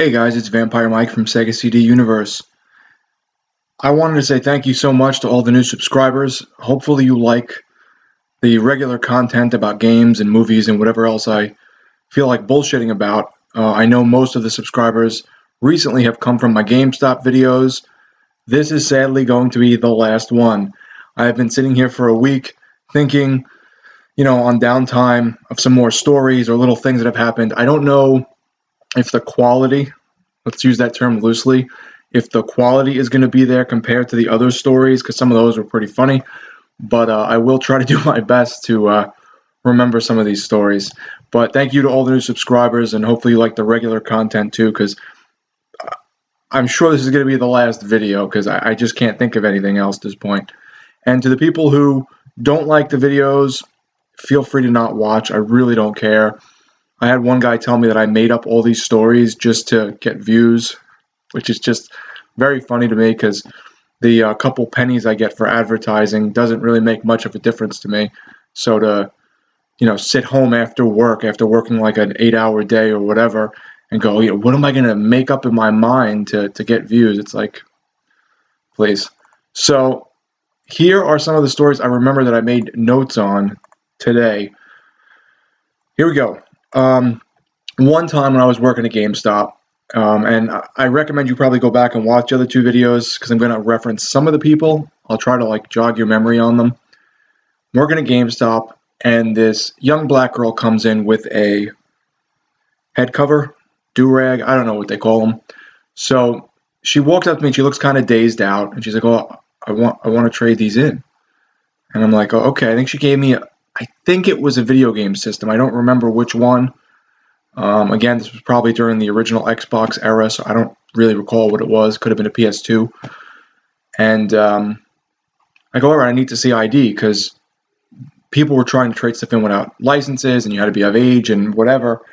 Hey guys, it's Vampire Mike from Sega CD Universe. I wanted to say thank you so much to all the new subscribers. Hopefully you like the regular content about games and movies and whatever else I feel like bullshitting about. I know most of the subscribers recently have come from my Gamestop videos. This is sadly going to be the last one. I have been sitting here for a week thinking, on downtime of some more stories or little things that have happened. I don't know if the quality, let's use that term loosely, if the quality is going to be there compared to the other stories, because some of those were pretty funny. But I will try to do my best to remember some of these stories. But thank you to all the new subscribers, and hopefully you like the regular content too, because I'm sure this is going to be the last video, because I just can't think of anything else at this point. And to the people who don't like the videos, feel free to not watch. I really don't care. I had one guy tell me that I made up all these stories just to get views, which is just very funny to me because the couple pennies I get for advertising doesn't really make much of a difference to me. So to, sit home after work, after working like an 8-hour day or whatever, and go, what am I going to make up in my mind to get views? It's like, please. So here are some of the stories I remember that I made notes on today. Here we go. One time when I was working at Gamestop, and I recommend you probably go back and watch the other two videos because I'm going to reference some of the people. I'll try to jog your memory on them. I'm working at GameStop, and this young black girl comes in with a head cover, do-rag, I don't know what they call them. So she walks up to me and she looks kind of dazed out, and she's like, "Oh, I want to trade these in." And I'm like, "Oh, okay." I think she gave me I think it was a video game system. I don't remember which one. Again, this was probably during the original Xbox era, so I don't really recall what it was. Could have been a PS2. And I go, all right, I need to see ID because people were trying to trade stuff in without licenses, and you had to be of age and whatever.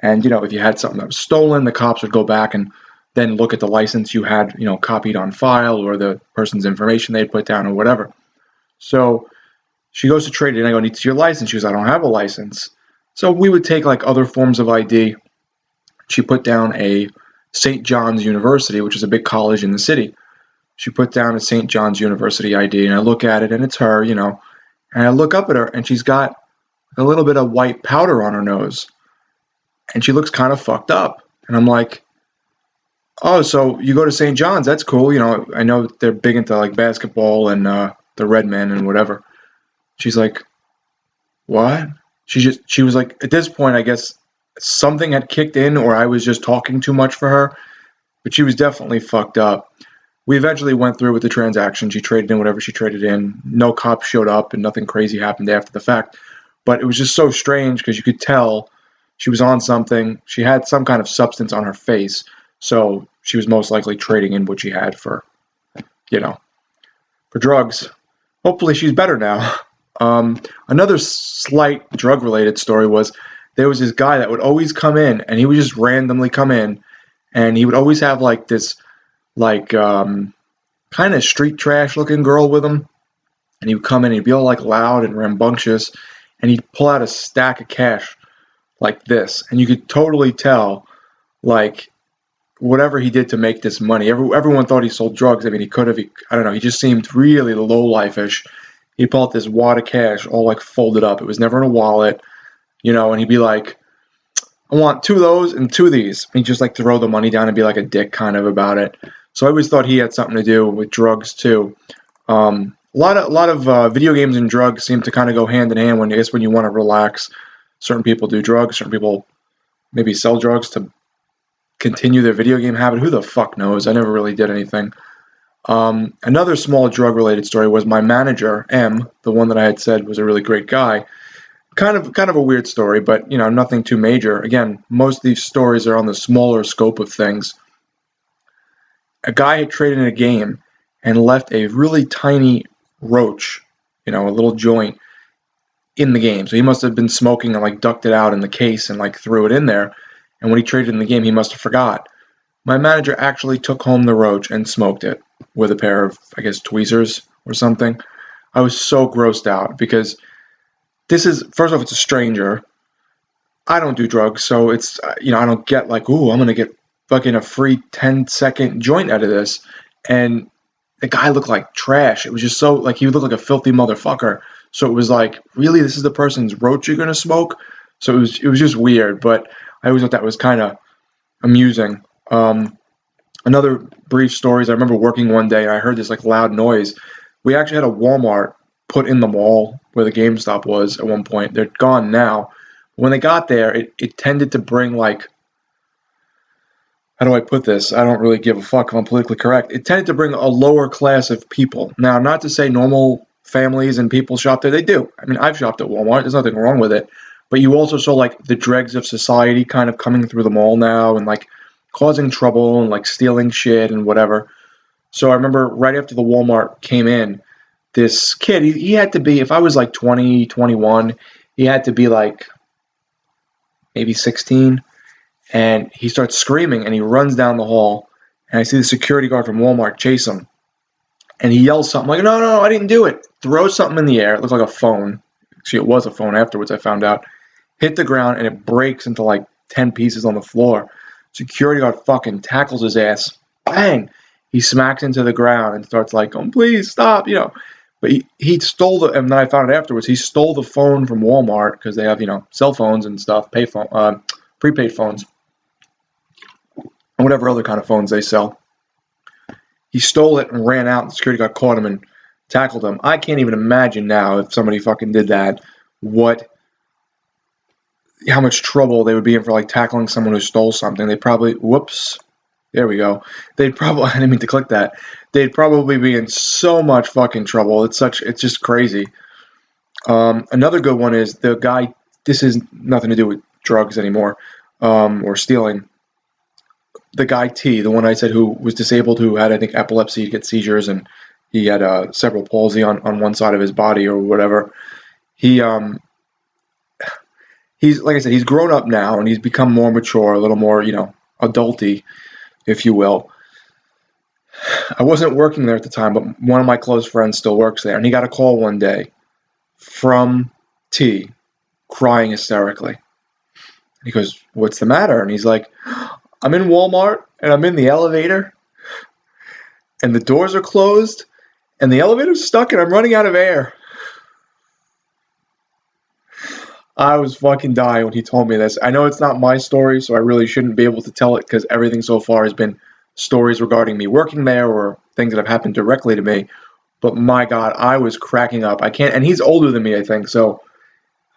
And, if you had something that was stolen, the cops would go back and then look at the license you had, copied on file or the person's information they'd put down or whatever. So she goes to trade it, and I go, I need to see your license. She goes, I don't have a license. So we would take other forms of ID. She put down a St. John's University, which is a big college in the city. She put down a St. John's University ID, and I look at it, and it's her, and I look up at her, and she's got a little bit of white powder on her nose, and she looks kind of fucked up. And I'm like, oh, so you go to St. John's? That's cool. I know they're big into basketball and the Red Men and whatever. She's like, what? She was like, at this point, I guess something had kicked in or I was just talking too much for her, but she was definitely fucked up. We eventually went through with the transaction. She traded in whatever she traded in. No cops showed up and nothing crazy happened after the fact. But it was just so strange because you could tell she was on something. She had some kind of substance on her face. So she was most likely trading in what she had for drugs. Hopefully she's better now. Another slight drug-related story was there was this guy that would always come in, and he would just randomly come in, and he would always have this kind of street trash-looking girl with him, and he would come in, and he'd be all loud and rambunctious, and he'd pull out a stack of cash like this, and you could totally tell whatever he did to make this money. Everyone thought he sold drugs. I mean, he could have. I don't know. He just seemed really low-life-ish. He'd pull out this wad of cash all folded up. It was never in a wallet, and he'd be like, I want 2 of those and 2 of these. And he'd just throw the money down and be like a dick kind of about it. So I always thought he had something to do with drugs too. A lot of video games and drugs seem to kind of go hand in hand when you want to relax. Certain people do drugs. Certain people maybe sell drugs to continue their video game habit. Who the fuck knows? I never really did anything. Another small drug-related story was my manager, M, the one that I had said was a really great guy. Kind of a weird story, but, nothing too major. Again, most of these stories are on the smaller scope of things. A guy had traded in a game and left a really tiny roach, a little joint, in the game. So he must have been smoking and, ducked it out in the case and, threw it in there. And when he traded in the game, he must have forgot. My manager actually took home the roach and smoked it with a pair of, I guess, tweezers or something. I was so grossed out because this is, first off, it's a stranger. I don't do drugs, so it's, I don't get ooh, I'm going to get fucking a free 10-second joint out of this, and the guy looked like trash. It was just so like he looked like a filthy motherfucker. So it was like, really, this is the person's roach you're gonna smoke? So it was just weird. But I always thought that was kind of amusing. Another brief story is I remember working one day and I heard this like loud noise. We actually had a Walmart put in the mall where the GameStop was at one point. They're gone now. When they got there, it tended to bring like, how do I put this? I don't really give a fuck if I'm politically correct. It tended to bring a lower class of people. Now, not to say normal families and people shop there. They do. I mean, I've shopped at Walmart. There's nothing wrong with it. But you also saw like the dregs of society kind of coming through the mall now and like causing trouble and like stealing shit and whatever. So I remember right after the Walmart came in, this kid, he had to be, if I was like 20, 21, he had to be like maybe 16. And he starts screaming and he runs down the hall. And I see the security guard from Walmart chase him. And he yells something like, no, no, I didn't do it. Throws something in the air. It looked like a phone. Actually, it was a phone afterwards, I found out. Hit the ground and it breaks into like 10 pieces on the floor. Security guard fucking tackles his ass. Bang! He smacks into the ground and starts like, oh, please stop, you know. But he stole the, and then I found out afterwards, he stole the phone from Walmart because they have, you know, cell phones and stuff, prepaid phones, and whatever other kind of phones they sell. He stole it and ran out, and the security guard caught him and tackled him. I can't even imagine now if somebody fucking did that, how much trouble they would be in for like tackling someone who stole something. They probably, whoops, there we go. They'd probably, I didn't mean to click that. They'd probably be in so much fucking trouble. It's just crazy. Another good one is the guy, this is nothing to do with drugs anymore, or stealing. The guy T, the one I said who was disabled, who had, I think, epilepsy, get seizures, and he had cerebral palsy on one side of his body or whatever. He's like I said, he's grown up now and he's become more mature, a little more, you know, adulty, if you will. I wasn't working there at the time, but one of my close friends still works there, and he got a call one day from T, crying hysterically. He goes, "What's the matter?" And he's like, "I'm in Walmart and I'm in the elevator and the doors are closed and the elevator's stuck and I'm running out of air." I was fucking dying when he told me this. I know it's not my story, so I really shouldn't be able to tell it because everything so far has been stories regarding me working there or things that have happened directly to me. But my God, I was cracking up. I can't, and he's older than me, I think. So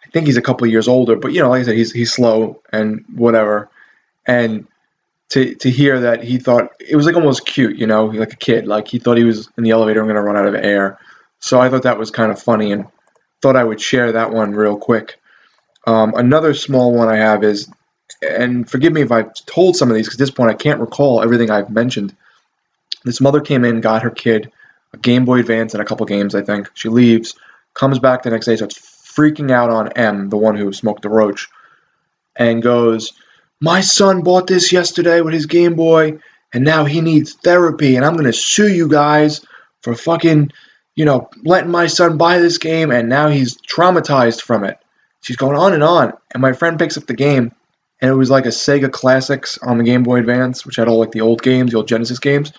I think he's a couple of years older. But you know, like I said, he's slow and whatever. And to hear that he thought it was like almost cute, you know, like a kid, like he thought he was in the elevator and going to run out of air. So I thought that was kind of funny and thought I would share that one real quick. Another small one I have is, and forgive me if I've told some of these because at this point I can't recall everything I've mentioned. This mother came in, got her kid a Game Boy Advance and a couple games, I think. She leaves, comes back the next day, starts freaking out on M, the one who smoked the roach, and goes, "My son bought this yesterday with his Game Boy, and now he needs therapy, and I'm going to sue you guys for fucking, you know, letting my son buy this game, and now he's traumatized from it." She's going on, and my friend picks up the game, and it was like a Sega Classics on the Game Boy Advance, which had all like the old games, the old Genesis games.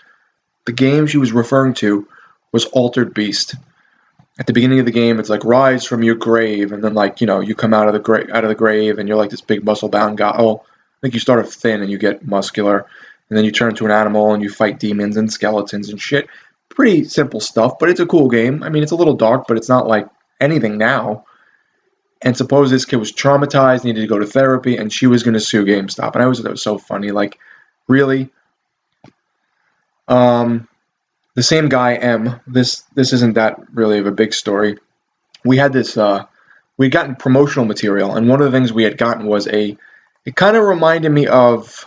The game she was referring to was Altered Beast. At the beginning of the game, it's like rise from your grave, and then like, you know, you come out of the grave, and you're like this big muscle bound guy. Oh, I think you start off thin and you get muscular, and then you turn into an animal and you fight demons and skeletons and shit. Pretty simple stuff, but it's a cool game. I mean, it's a little dark, but it's not like anything now. And suppose this kid was traumatized, needed to go to therapy, and she was going to sue GameStop. And I always thought that was so funny. Like, really? The same guy, M. This isn't that really of a big story. We had this. We'd gotten promotional material, and one of the things we had gotten was it kind of reminded me of,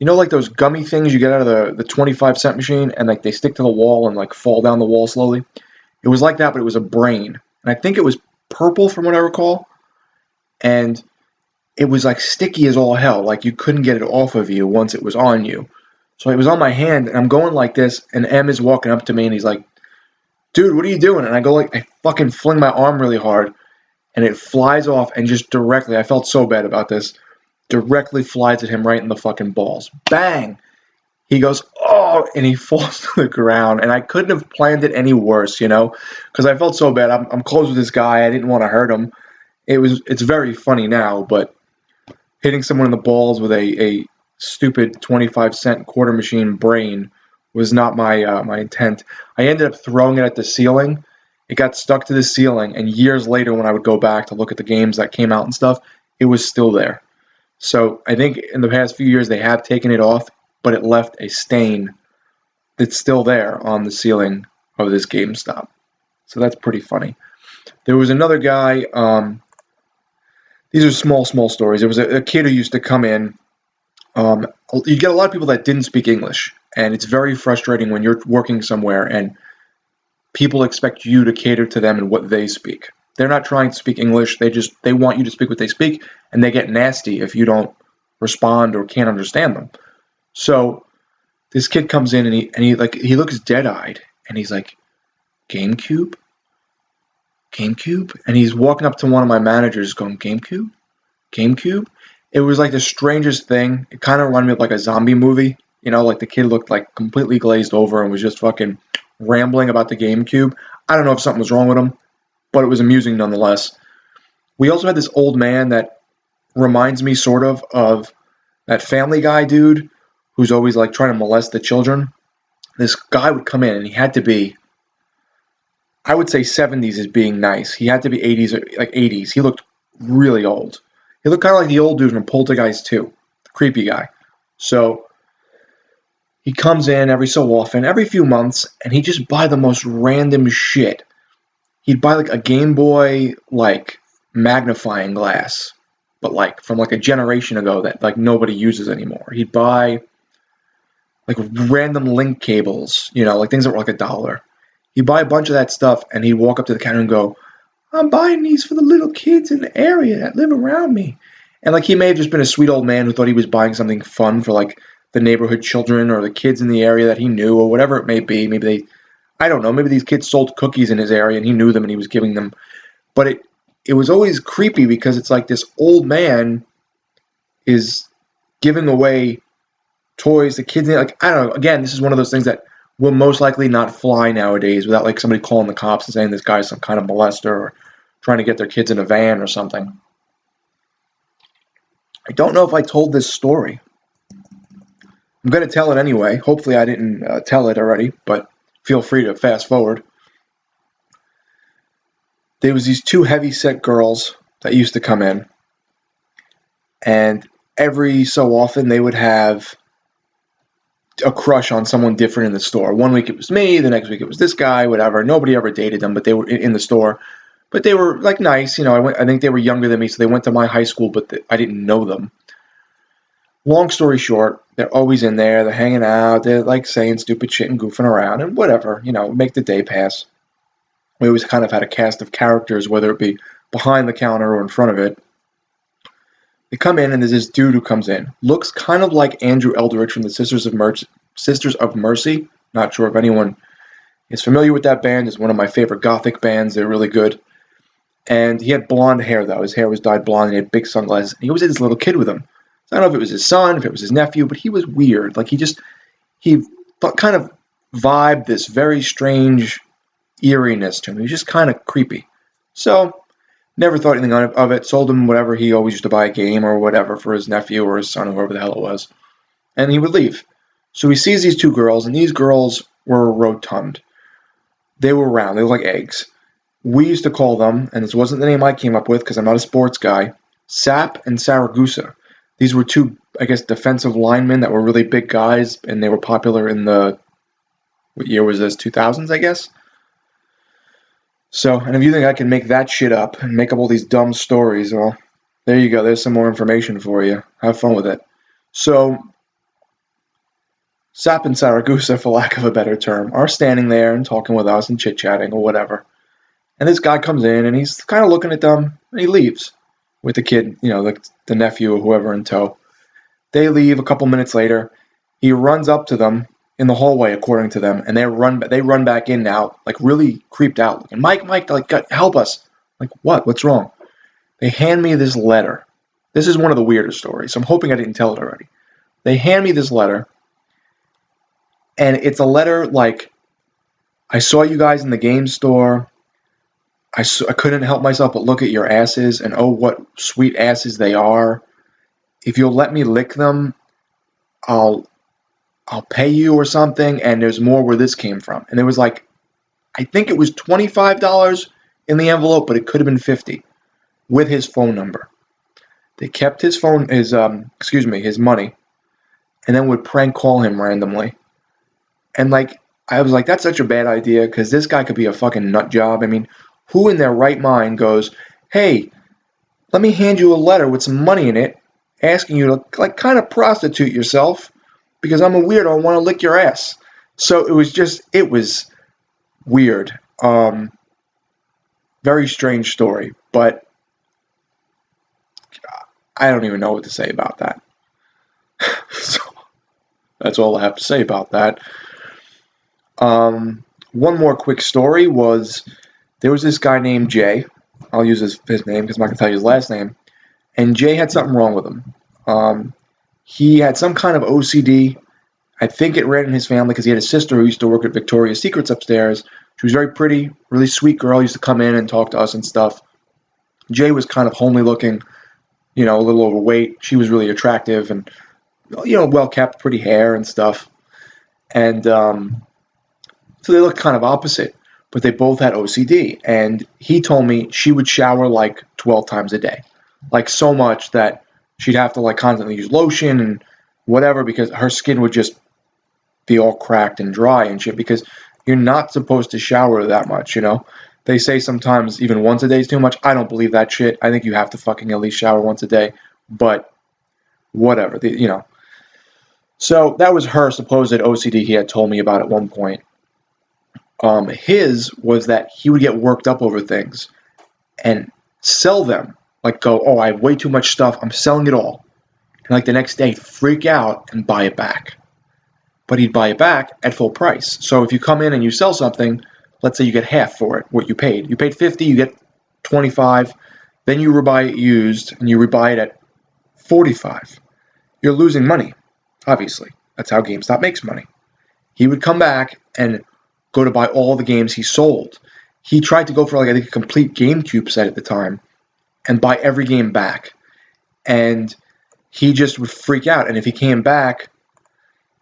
you know, like those gummy things you get out of the 25-cent machine, and like they stick to the wall and like fall down the wall slowly. It was like that, but it was a brain, and I think it was purple from what I recall, and it was like sticky as all hell. Like you couldn't get it off of you once it was on you. So it was on my hand, and I'm going like this, and M is walking up to me, and he's like, "Dude, what are you doing?" And I go like, I fucking fling my arm really hard, and it flies off, and just directly, I felt so bad about this. directly flies at him right in the fucking balls. Bang! He goes, oh, and he falls to the ground. And I couldn't have planned it any worse, because I felt so bad. I'm close with this guy. I didn't want to hurt him. It's very funny now, but hitting someone in the balls with a stupid 25-cent quarter machine brain was not my intent. I ended up throwing it at the ceiling. It got stuck to the ceiling, and years later, when I would go back to look at the games that came out and stuff, it was still there. So I think in the past few years they have taken it off, but it left a stain that's still there on the ceiling of this GameStop. So that's pretty funny. There was another guy. These are small stories. There was a kid who used to come in. You get a lot of people that didn't speak English, and it's very frustrating when you're working somewhere and people expect you to cater to them and what they speak. They're not trying to speak English. They want you to speak what they speak, and they get nasty if you don't respond or can't understand them. So this kid comes in and he looks dead-eyed and he's like, GameCube? GameCube? And he's walking up to one of my managers going, GameCube? GameCube? It was like the strangest thing. It kind of reminded me of like a zombie movie. Like the kid looked like completely glazed over and was just fucking rambling about the GameCube. I don't know if something was wrong with him, but it was amusing nonetheless. We also had this old man that reminds me sort of that Family Guy dude who's always like trying to molest the children. This guy would come in and he had to be, I would say 70s is being nice. He had to be 80s, like 80s. He looked really old. He looked kind of like the old dude from Poltergeist 2, the creepy guy. So he comes in every so often, every few months, and he'd just buy the most random shit. He'd buy like a Game Boy like magnifying glass, but like from like a generation ago that like nobody uses anymore. He'd buy like random link cables, like things that were like $1. He'd buy a bunch of that stuff and he'd walk up to the counter and go, I'm buying these for the little kids in the area that live around me. And like he may have just been a sweet old man who thought he was buying something fun for like the neighborhood children or the kids in the area that he knew or whatever it may be. I don't know, maybe these kids sold cookies in his area and he knew them and he was giving them. But it was always creepy because it's like this old man is giving away toys to kids. Like, I don't know. Again, this is one of those things that will most likely not fly nowadays without like somebody calling the cops and saying this guy's some kind of molester or trying to get their kids in a van or something. I don't know if I told this story. I'm going to tell it anyway. Hopefully I didn't tell it already, but feel free to fast forward. There was these two heavy-set girls that used to come in, and every so often they would have a crush on someone different in the store. One week it was me, the next week it was this guy, whatever. Nobody ever dated them, but they were in the store. But they were like nice, I think they were younger than me, so they went to my high school, but I didn't know them. Long story short, they're always in there, they're hanging out, they're like saying stupid shit and goofing around and whatever, make the day pass. We always kind of had a cast of characters, whether it be behind the counter or in front of it. They come in and there's this dude who comes in. Looks kind of like Andrew Eldridge from the Sisters of Mercy. Not sure if anyone is familiar with that band. It's one of my favorite gothic bands. They're really good. And he had blonde hair, though. His hair was dyed blonde, and he had big sunglasses. And he always had this little kid with him. So I don't know if it was his son, if it was his nephew, but he was weird. Like, he kind of vibed this very strange eeriness to him. He was just kind of creepy. So, never thought anything of it. Sold him whatever. He always used to buy a game or whatever for his nephew or his son or whoever the hell it was. And he would leave. So he sees these two girls, and these girls were rotund. They were round. They looked like eggs. We used to call them, and this wasn't the name I came up with because I'm not a sports guy, Sap and Saragusa. These were two, I guess, defensive linemen that were really big guys, and they were popular in what year was this? 2000s, I guess? So, and if you think I can make that shit up and make up all these dumb stories, well, there you go. There's some more information for you. Have fun with it. So, Sap and Saragusa, for lack of a better term, are standing there and talking with us and chit-chatting or whatever. And this guy comes in and he's kind of looking at them and he leaves with the kid, the nephew or whoever in tow. They leave a couple minutes later. He runs up to them in the hallway, according to them, and they run back in now, like really creeped out. And Mike, like, help us. Like, what? What's wrong? They hand me this letter. This is one of the weirdest stories, so I'm hoping I didn't tell it already. They hand me this letter, and it's a letter like, I saw you guys in the game store. I couldn't help myself but look at your asses, and oh, what sweet asses they are. If you'll let me lick them, I'll I'll pay you or something. And there's more where this came from. And there was like, I think it was $25 in the envelope, but it could have been 50 with his phone number. They kept his his money, and then would prank call him randomly. And like, I was like, that's such a bad idea because this guy could be a fucking nut job. I mean, who in their right mind goes, hey, let me hand you a letter with some money in it, asking you to like kind of prostitute yourself because I'm a weirdo and want to lick your ass. So it was weird. Very strange story, but I don't even know what to say about that. So that's all I have to say about that. One more quick story was there was this guy named Jay. I'll use his name because I'm not going to tell you his last name. And Jay had something wrong with him. He had some kind of OCD. I think it ran in his family because he had a sister who used to work at Victoria's Secrets upstairs. She was very pretty, really sweet girl, used to come in and talk to us and stuff. Jay was kind of homely looking, a little overweight. She was really attractive and, well kept, pretty hair and stuff. And so they looked kind of opposite, but they both had OCD. And he told me she would shower like 12 times a day, like so much that she'd have to like constantly use lotion and whatever because her skin would just be all cracked and dry and shit because you're not supposed to shower that much, They say sometimes even once a day is too much. I don't believe that shit. I think you have to fucking at least shower once a day, but whatever, So that was her supposed OCD he had told me about at one point. His was that he would get worked up over things and sell them. Like go, oh, I have way too much stuff. I'm selling it all. And like the next day, freak out and buy it back. But he'd buy it back at full price. So if you come in and you sell something, let's say you get half for it, what you paid. You paid 50, you get 25. Then you rebuy it used and you rebuy it at 45. You're losing money, obviously. That's how GameStop makes money. He would come back and go to buy all the games he sold. He tried to go for like I think a complete GameCube set at the time and buy every game back. And he just would freak out. And if he came back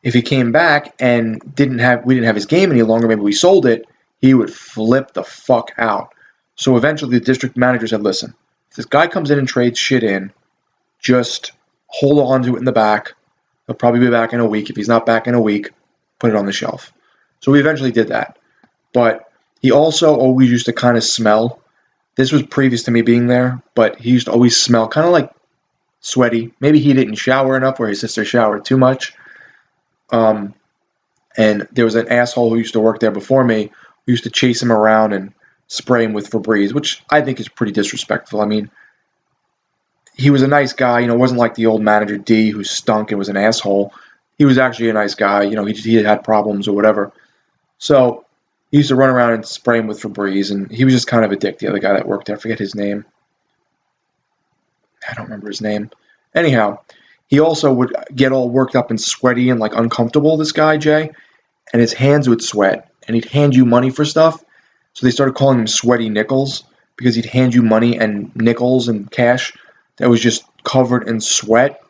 and we didn't have his game any longer, maybe we sold it, he would flip the fuck out. So eventually the district manager said, listen, if this guy comes in and trades shit in, just hold on to it in the back. He'll probably be back in a week. If he's not back in a week, put it on the shelf. So we eventually did that. But he also always used to kind of smell. This was previous to me being there, but he used to always smell kind of like sweaty. Maybe he didn't shower enough or his sister showered too much. And there was an asshole who used to work there before me who used to chase him around and spray him with Febreze, which I think is pretty disrespectful. I mean, he was a nice guy. It wasn't like the old manager D who stunk and was an asshole. He was actually a nice guy. He had problems or whatever. So he used to run around and spray him with Febreze, and he was just kind of a dick, the other guy that worked there. I forget his name. I don't remember his name. Anyhow, he also would get all worked up and sweaty and like uncomfortable, this guy, Jay, and his hands would sweat, and he'd hand you money for stuff. So they started calling him Sweaty Nickels because he'd hand you money and nickels and cash that was just covered in sweat.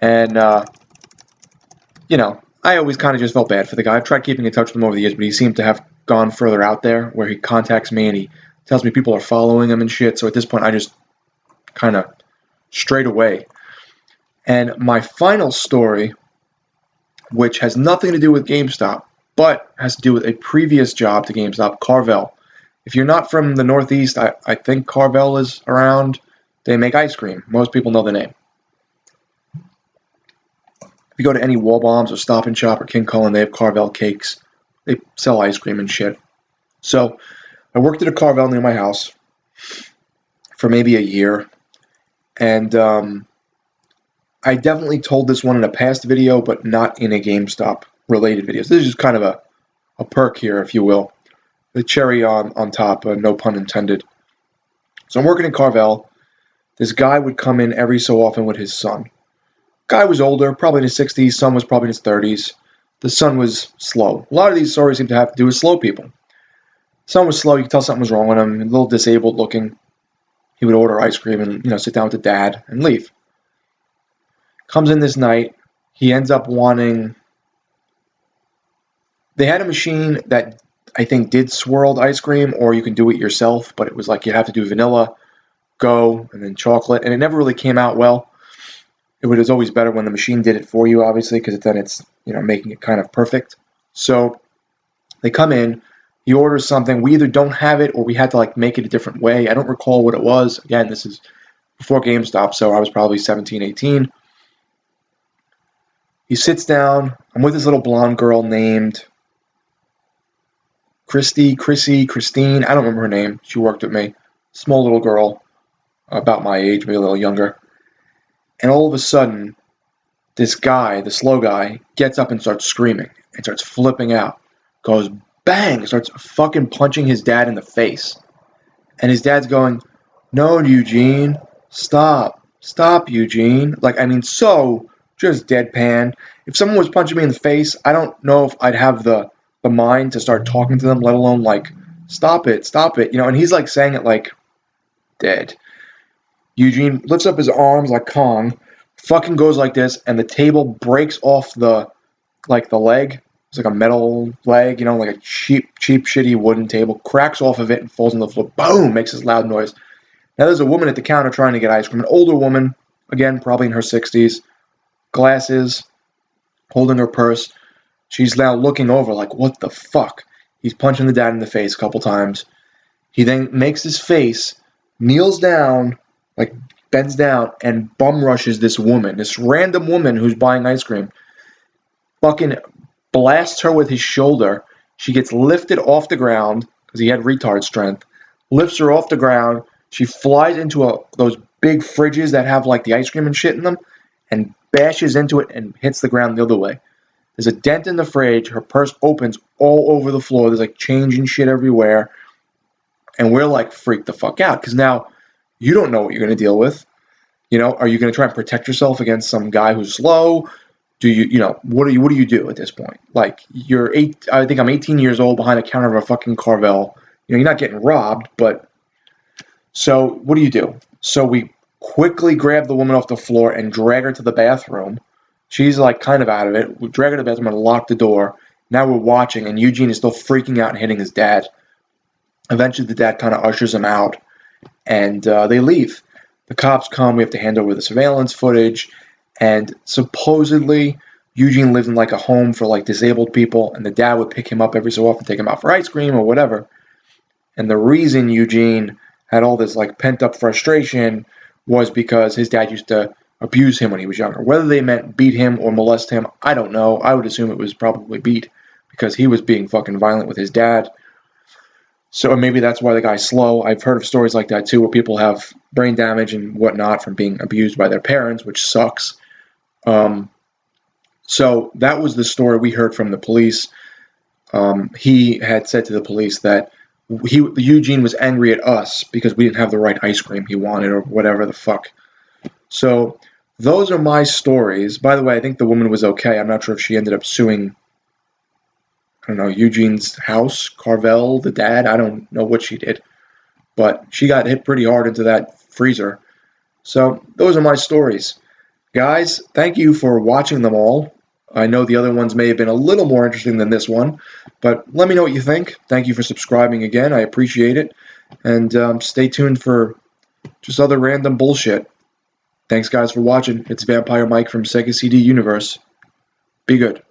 And, I always kind of just felt bad for the guy. I've tried keeping in touch with him over the years, but he seemed to have gone further out there where he contacts me and he tells me people are following him and shit. So at this point, I just kind of strayed away. And my final story, which has nothing to do with GameStop, but has to do with a previous job to GameStop, Carvel. If you're not from the Northeast, I think Carvel is around. They make ice cream. Most people know the name. If you go to any Wall Bombs or Stop and Shop or King Cullen, they have Carvel cakes. They sell ice cream and shit. So I worked at a Carvel near my house for maybe a year. And I definitely told this one in a past video, but not in a GameStop related video. So this is just kind of a perk here, if you will. The cherry on top, no pun intended. So I'm working in Carvel. this guy would come in every so often with his son. Guy was older, probably in his 60s. Son was probably in his 30s. The son was slow. A lot of these stories seem to have to do with slow people. Son was slow. You could tell something was wrong with him. A little disabled looking. He would order ice cream and sit down with the dad and leave. Comes in this night. He ends up wanting. They had a machine that I think did swirled ice cream, or you can do it yourself. But it was like you'd have to do vanilla, go, and then chocolate, and it never really came out well. It was always better when the machine did it for you, obviously, because then it's making it kind of perfect. So they come in, he orders something. We either don't have it or we had to make it a different way. I don't recall what it was. Again, this is before GameStop, so I was probably 17, 18. He sits down. I'm with this little blonde girl named Christine. I don't remember her name. She worked with me. Small little girl, about my age, maybe a little younger. And all of a sudden, this guy, the slow guy, gets up and starts screaming and starts flipping out. Goes bang, starts fucking punching his dad in the face. And his dad's going, "No, Eugene, stop. Stop, Eugene." So just deadpan. If someone was punching me in the face, I don't know if I'd have the mind to start talking to them, let alone stop it, stop it. And he's saying it dead. Eugene lifts up his arms like Kong, fucking goes like this, and the table breaks off the leg. It's like a metal leg, like a cheap, shitty wooden table, cracks off of it and falls on the floor. Boom! Makes this loud noise. Now there's a woman at the counter trying to get ice cream. An older woman, again, probably in her 60s, glasses, holding her purse. She's now looking over what the fuck? He's punching the dad in the face a couple times. He then makes his face, kneels down, bends down, and bum rushes this woman, this random woman who's buying ice cream. Fucking blasts her with his shoulder. She gets lifted off the ground because he had retard strength. Lifts her off the ground. She flies into those big fridges that have the ice cream and shit in them, and bashes into it and hits the ground the other way. There's a dent in the fridge. Her purse opens all over the floor. There's change and shit everywhere, and we're freaked the fuck out because now you don't know what you're going to deal with. Are you going to try and protect yourself against some guy who's slow? Do what do you do at this point? You're I think I'm 18 years old behind the counter of a fucking Carvel. You're not getting robbed, but so what do? So we quickly grab the woman off the floor and drag her to the bathroom. She's kind of out of it. We drag her to the bathroom and lock the door. Now we're watching, and Eugene is still freaking out and hitting his dad. Eventually, the dad kind of ushers him out, and they leave. The cops come. We have to hand over the surveillance footage. And supposedly, Eugene lived in a home for disabled people, and the dad would pick him up every so often, take him out for ice cream or whatever. And the reason Eugene had all this pent up frustration was because his dad used to abuse him when he was younger. Whether they meant beat him or molest him, I don't know. I would assume it was probably beat because he was being fucking violent with his dad. So maybe that's why the guy's slow. I've heard of stories like that too, where people have brain damage and whatnot from being abused by their parents, which sucks. So that was the story we heard from the police. He had said to the police that Eugene was angry at us because we didn't have the right ice cream he wanted or whatever the fuck. So those are my stories. By the way, I think the woman was okay. I'm not sure if she ended up suing, I don't know, Eugene's house, Carvel, the dad. I don't know what she did. But she got hit pretty hard into that freezer. So those are my stories. Guys, thank you for watching them all. I know the other ones may have been a little more interesting than this one, but let me know what you think. Thank you for subscribing again. I appreciate it. And stay tuned for just other random bullshit. Thanks, guys, for watching. It's Vampire Mike from Sega CD Universe. Be good.